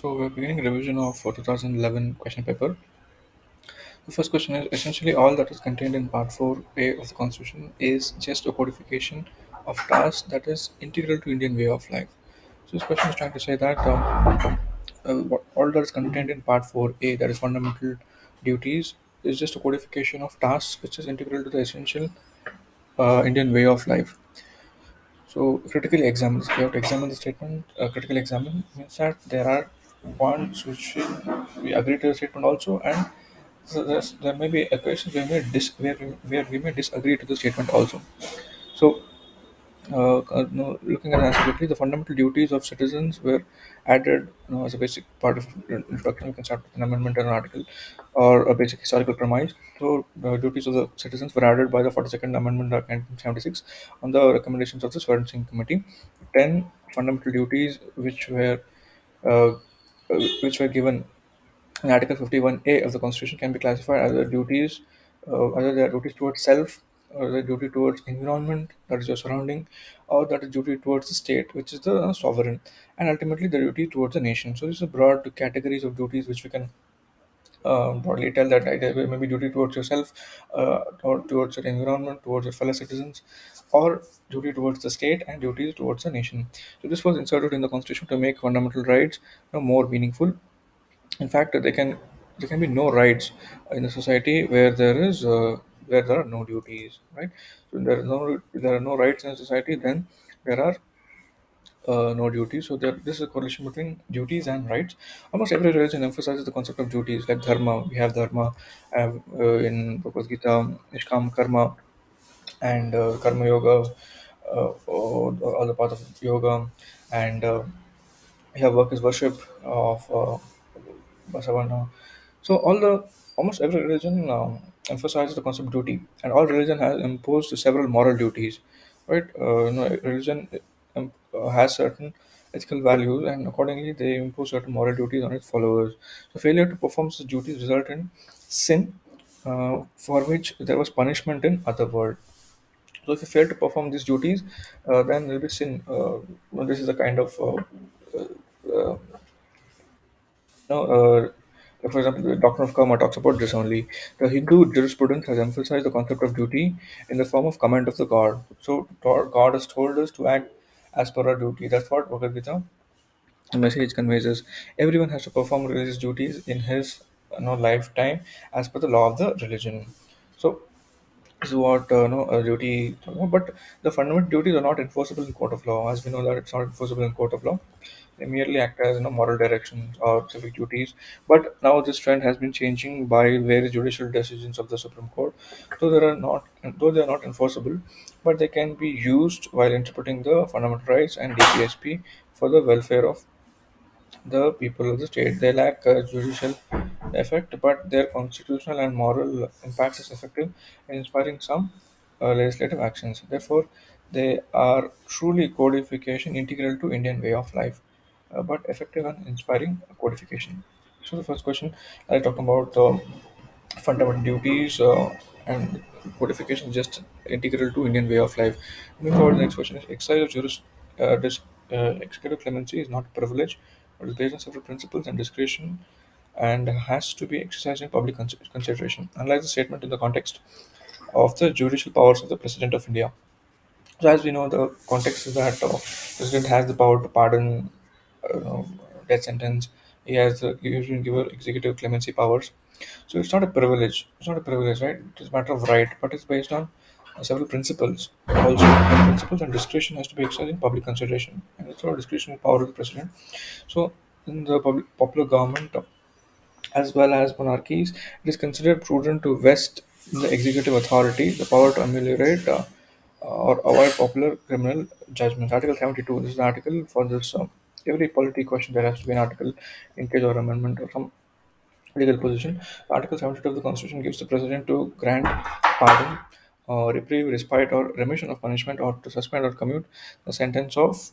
So we're beginning a revision of 2011 question paper. The first question is essentially all that is contained in Part 4A of the Constitution is just a codification of tasks that is integral to Indian way of life. So this question is trying to say that all that is contained in Part 4A, that is fundamental duties, is just a codification of tasks which is integral to the essential Indian way of life. So critically examine this. We have to examine the statement. Critically examine means that there are points which we agree to the statement also, and there may be occasions where we may disagree to the statement also. So no, looking at the answer quickly, the fundamental duties of citizens were added as a basic part of introduction. We can start with an amendment and an article or a basic historical premise. So, the duties of the citizens were added by the 42nd Amendment of 1976 on the recommendations of the Swarenstein Committee. 10 fundamental duties uh, which were given in Article 51A of the Constitution can be classified as the duties, either they are duties towards self, or the duty towards environment, that is your surrounding, or that is duty towards the state, which is the sovereign, and ultimately the duty towards the nation. So, these are broad categories of duties which we can broadly tell that either maybe duty towards yourself, or towards your environment, towards your fellow citizens, or duty towards the state and duty towards the nation. So, this was inserted in the Constitution to make fundamental rights more meaningful. In fact, there can be no rights in a society where there are no duties, right? So there are no rights in a society, then there are no duties. So this is a correlation between duties and rights. Almost every religion emphasizes the concept of duties, like dharma. We have dharma in Bhagavad Gita, Nishkam karma, and karma yoga, or other part of yoga, and we have work is worship of Basavana. So almost every religion emphasizes the concept of duty, and all religion has imposed several moral duties, right? Religion has certain ethical values, and accordingly they impose certain moral duties on its followers. So failure to perform such duties result in sin, for which there was punishment in other world. So if you fail to perform these duties, then there will be sin. This is a kind of uh, no, for example, the doctrine of karma talks about this only. The Hindu jurisprudence has emphasized the concept of duty in the form of command of the god. So God has told us to act as per our duty. That's what Bhagavad Gita message conveys us. Everyone has to perform religious duties in his lifetime as per the law of the religion. So this is what duty, but the fundamental duties are not enforceable in court of law. As we know that it's not enforceable in court of law, they merely act as moral directions or civic duties. But now this trend has been changing by various judicial decisions of the Supreme Court. Though they are not enforceable, but they can be used while interpreting the fundamental rights and DPSP for the welfare of the people of the state. They lack judicial effect, but their constitutional and moral impact is effective in inspiring some legislative actions. Therefore, they are truly codification integral to Indian way of life, but effective and inspiring codification. So the first question I talked about fundamental duties and codification is just integral to Indian way of life. Moving forward, the next question is exercise of executive clemency is not a privilege, but is based on several principles and discretion, and has to be exercised in public consideration. Unlike the statement in the context of the judicial powers of the President of India. So as we know, the context is that president has the power to pardon, uh, you know, death sentence. He has the usually give executive clemency powers. So it's not a privilege. It's not a privilege, right? It's a matter of right, but it's based on several principles. Also, the principles and discretion has to be exercised in public consideration, and it's all discretionary power of the president. So in the popular government, as well as monarchies, it is considered prudent to vest in the executive authority the power to ameliorate or avoid popular criminal judgments. Article 72, this is an article for this. Every polity question, there has to be an article in case or amendment or some legal position. Article 72 of the Constitution gives the President to grant pardon, reprieve, respite, or remission of punishment, or to suspend or commute the sentence of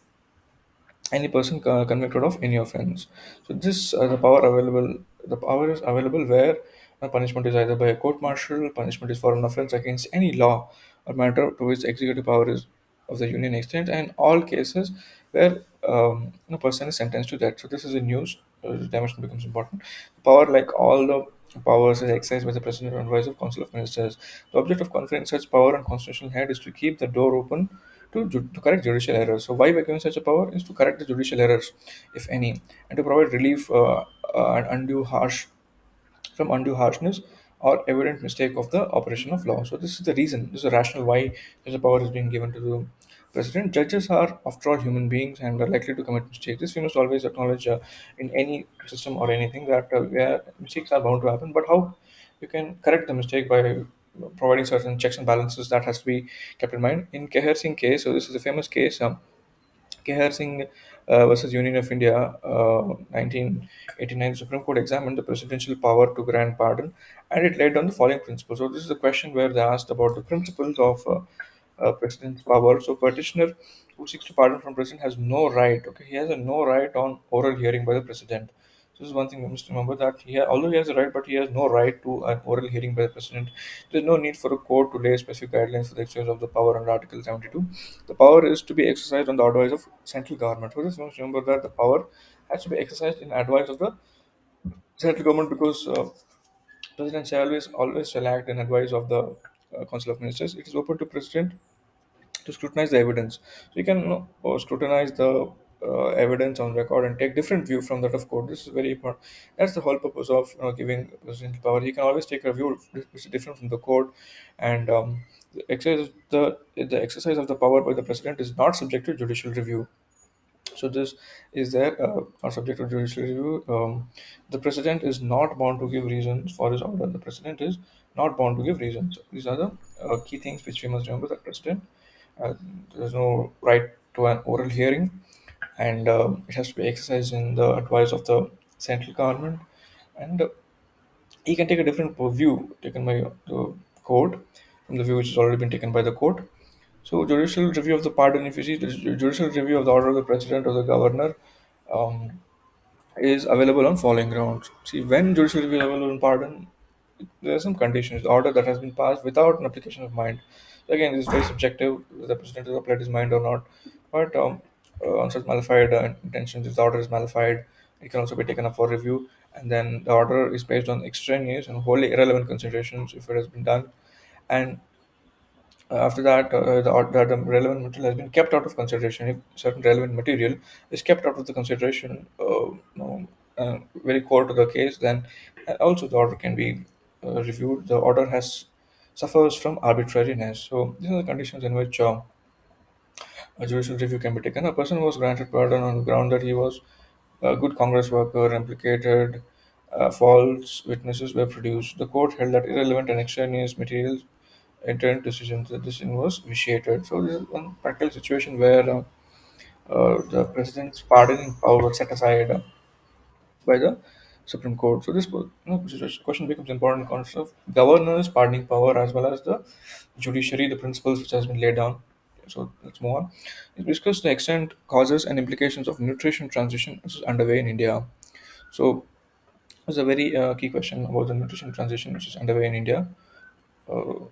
any person convicted of any offense. So this the power is available where punishment is either by a court martial, punishment is for an offense against any law or matter to which the executive power is of the union extends, and all cases where a person is sentenced to death. So this is in news. dimension becomes important. Power, like all the powers, is exercised by the president and advice of council of ministers. The object of conferring such power on constitutional head is to keep the door open to correct judicial errors. So why by giving such a power is to correct the judicial errors, if any, and to provide relief and undue harsh from undue harshness or evident mistake of the operation of law. So this is the reason, this is the rationale why such a power is being given to the president. Judges are, after all, human beings and are likely to commit mistakes. This we must always acknowledge in any system or anything that where mistakes are bound to happen. But how you can correct the mistake by providing certain checks and balances that has to be kept in mind. In Keher Singh case, so this is a famous case. Kehar Singh versus Union of India, 1989, the Supreme Court examined the presidential power to grant pardon, and it laid down the following principles. So this is a question where they asked about the principles of president's power. So petitioner who seeks to pardon from president has no right. Okay, he has a no right on oral hearing by the president. So this is one thing we must remember, that although he has a right, but he has no right to an oral hearing by the president. There is no need for a court to lay specific guidelines for the exercise of the power under Article 72. The power is to be exercised on the advice of central government. So this must remember that the power has to be exercised in advice of the central government, because president shall always shall act in advice of the council of ministers. It is open to president to scrutinize the evidence. So you can scrutinize the evidence on record and take different view from that of court. This is very important. That's the whole purpose of giving president power. He can always take a view which is different from the court, and the exercise of the power by the president is not subject to judicial review. So this is there are subject to judicial review. The president is not bound to give reasons for his order. The president is not bound to give reasons. These are the key things which we must remember. That president, uh, there's no right to an oral hearing, and it has to be exercised in the advice of the central government, and he can take a different view taken by the court from the view which has already been taken by the court. So, judicial review of the pardon, if you see, the judicial review of the order of the president or the governor um, is available on following grounds. See, when judicial review is available on pardon, there are some conditions. The order that has been passed without an application of mind. So again, this is very subjective. Whether the president has applied his mind or not. But on such malified intentions, if the order is malified, it can also be taken up for review. And then the order is based on extraneous and wholly irrelevant considerations if it has been done. And after that, the relevant material has been kept out of consideration. If certain relevant material is kept out of the consideration, very core to the case, then also the order can be reviewed. The order has suffers from arbitrariness. So these are the conditions in which a judicial review can be taken. A person was granted pardon on the ground that he was a good Congress worker, implicated, false witnesses were produced. The court held that irrelevant and extraneous materials entered decisions. The decision was vitiated. So this is one practical situation where the president's pardoning power was set aside by the Supreme Court. So this question becomes important in context of governors pardoning power as well as the judiciary, the principles which has been laid down. So let's move on. Let's discuss the extent, causes, and implications of nutrition transition which is underway in India. So it's a very key question about the nutrition transition which is underway in India. So